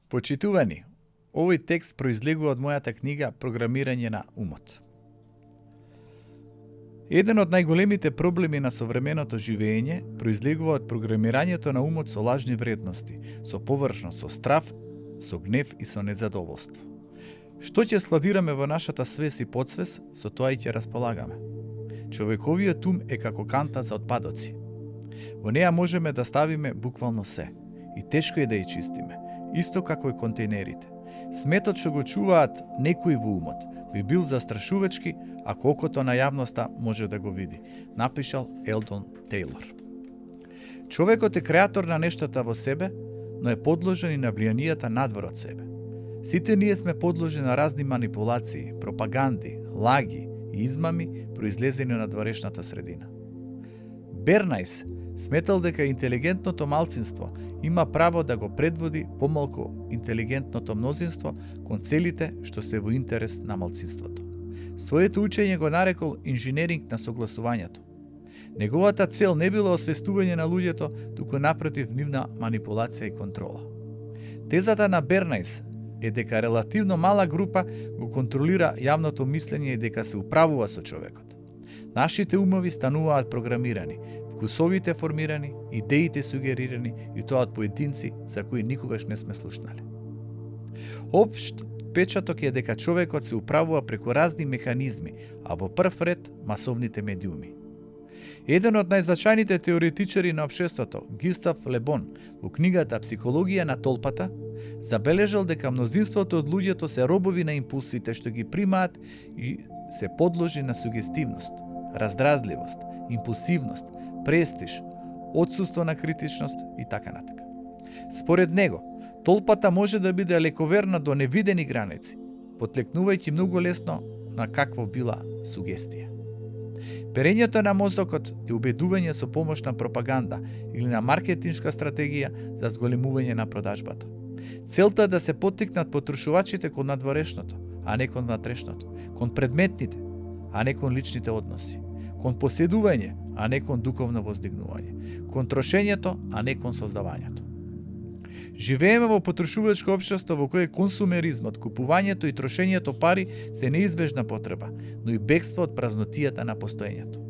Почитувани, овој текст произлегува од мојата книга Програмирање на умот. Еден од најголемите проблеми на современото живење произлегува од програмирањето на умот со лажни вредности, со површност, со страв, со гнев и со незадоволство. Што ќе складираме во нашата свес и подсвес, со тоа и ќе располагаме. Човековиот ум е како канта за отпадоци. Во неа можеме да ставиме буквално се, и тешко е да ја чистиме, исто како и контейнерите. Сметот што го чуваат некои во умот би бил застрашувачки ако окото на јавноста може да го види, напишал Елдон Тейлор. Човекот е креатор на нештата во себе, но е подложен и на влијанијата надвор од себе. Сите ние сме подложени на разни манипулации, пропаганди, лаги и измами произлезени од надворешната средина. Бернајс сметал дека интелигентното малцинство има право да го предводи помалку интелигентното мнозинство кон целите што се во интерес на малцинството. Своето учење го нарекол инженеринг на согласувањето. Неговата цел не била освестување на луѓето, туку напротив нивна манипулација и контрола. Тезата на Бернајс е дека релативно мала група го контролира јавното мислење и дека се управува со човекот. Нашите умови стануваат програмирани, вкусовите формирани, идеите сугерирани и тоа од поединци за кои никогаш не сме слушнали. Општ печаток е дека човекот се управува преку разни механизми, а во прв ред масовните медиуми. Еден од најзначајните теоретичари на општеството, Густав Ле Бон, во книгата Психологија на толпата, забележал дека мнозинството од луѓето се робови на импулсите што ги примаат и се подложи на сугестивност, раздразливост, импулсивност, престиж, отсуство на критичност и така натака. Според него, толпата може да биде лековерна до невидени граници, потлекнувајќи многу лесно на какво била сугестија. Перењето на мозокот е убедување со помош на пропаганда или на маркетиншка стратегија за зголемување на продажбата. Целта е да се поттикнат потрошувачите кон надворешното, а не кон внатрешното, кон предметните, а не кон личните односи, кон поседување, а не кон дуковно воздигнување, кон трошењето, а не кон создавањето. Живееме во потрошувачко општество во кое консумеризмот, купувањето и трошењето пари се неизбежна потреба, но и бегство од празнотијата на постоењето.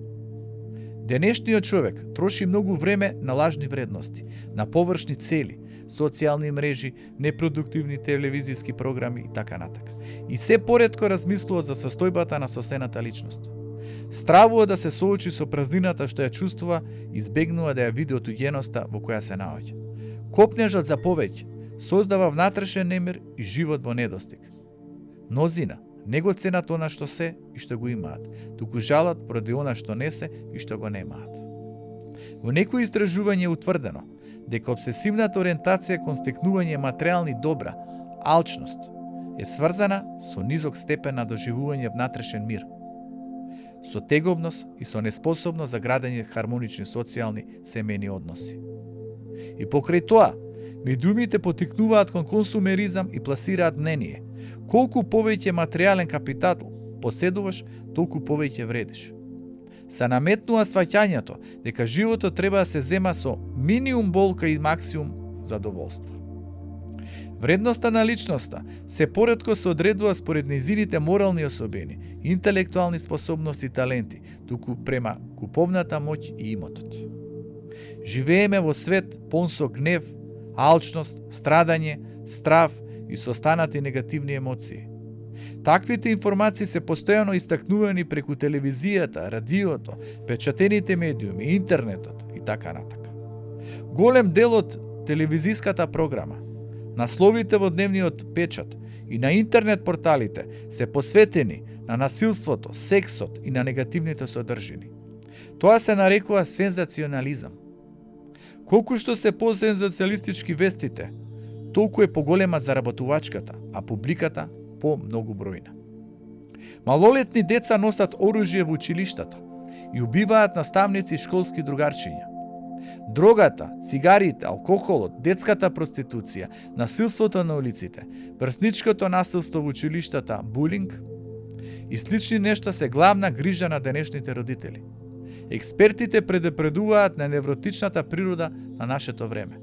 Денешниот човек троши многу време на лажни вредности, на површни цели, социјални мрежи, непродуктивни телевизиски програми и така натака. И се поретко размислува за состојбата на соседната личност. Стравува да се соочи со празнината што ја чувствува, избегнува да ја види отуѓеноста во која се наоѓа. Копнежот за повеќе, создава внатрешен немир и живот во недостиг. Мнозина не го ценат она што се и што го имаат, туку жалат поради она што не се и што го немаат. Во некои истражување е утврдено дека обсесивната ориентација кон стекнување материјални добра, алчност, е сврзана со низок степен на доживување внатрешен мир, со тегобност и со неспособност за градење хармонични социјални семејни односи. И покрај тоа, медиумите потикнуваат кон консумеризам и пласираат мнение. Колку повеќе материјален капитал поседуваш, толку повеќе вредиш. Се наметнува сваќањето дека животот треба да се зема со минимум болка и максимум задоволство. Вредноста на личноста се поретко се одредува според нејзините морални особени, интелектуални способности и таленти, туку према куповната моќ и имотот. Живееме во свет полн со гнев, алчност, страдање, страв и со останати негативни емоции. Таквите информации се постојано истакнувани преку телевизијата, радиото, печатените медиуми, интернетот и така натака. Голем дел од телевизиската програма, насловите во дневниот печат и на интернет порталите се посветени на насилството, сексот и на негативните содржини. Тоа се нарекува сензационализам. Колку што се по-сензационалистички вестите, толку е поголема заработувачката, а публиката по-многу бројна. Малолетни деца носат оружје во училиштата и убиваат наставници и школски другарчиња. Дрогата, цигарите, алкохолот, детската проституција, насилството на улиците, врсничкото насилство во училиштата, булинг и слични нешта се главна грижа на денешните родители. Експертите предупредуваат на невротичната природа на нашето време.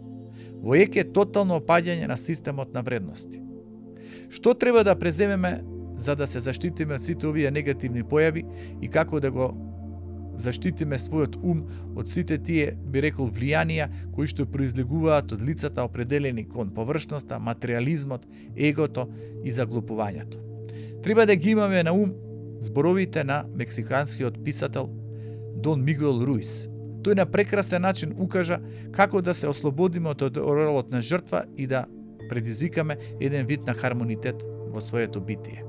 Во ЕК е тотално опаѓање на системот на вредности. Што треба да преземеме за да се заштитиме од сите овие негативни појави и како да го заштитиме својот ум од сите тие, би рекол, влијанија кои што произлегуваат од лицата определени кон површноста, материјализмот, егото и заглупувањето. Треба да ги имаме на ум зборовите на мексиканскиот писател Дон Мигуел Руис. Тој на прекрасен начин укажа како да се ослободиме од ролот на жртва и да предизвикаме еден вид на хармонитет во своето битие.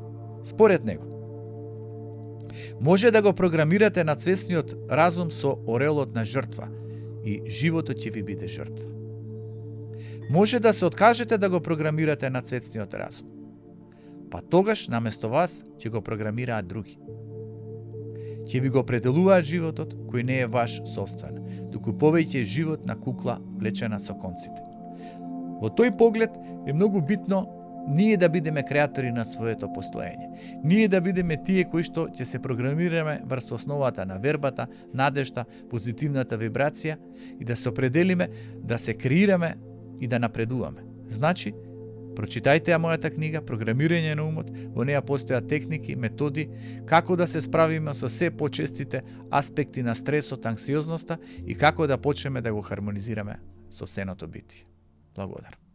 Според него, може да го програмирате надсвесниот разум со орелот на жртва и животот ќе ви биде жртва. Може да се откажете да го програмирате надсвесниот разум, па тогаш наместо вас ќе го програмираат други. Ќе ви го определуваат животот кој не е ваш собствен, туку повеќе живот на кукла влечена со конците. Во тој поглед е многу битно ние да бидеме креатори на своето постоење. Ние да бидеме тие кои што ќе се програмираме врз основата на вербата, надежта, позитивната вибрација и да се определиме да се креираме и да напредуваме. Значи, прочитајте ја мојата книга Програмирање на умот, во неја постојат техники, методи како да се справиме со се почестите аспекти на стресот, анксиозноста и како да почнеме да го хармонизираме собственото битие. Благодарам.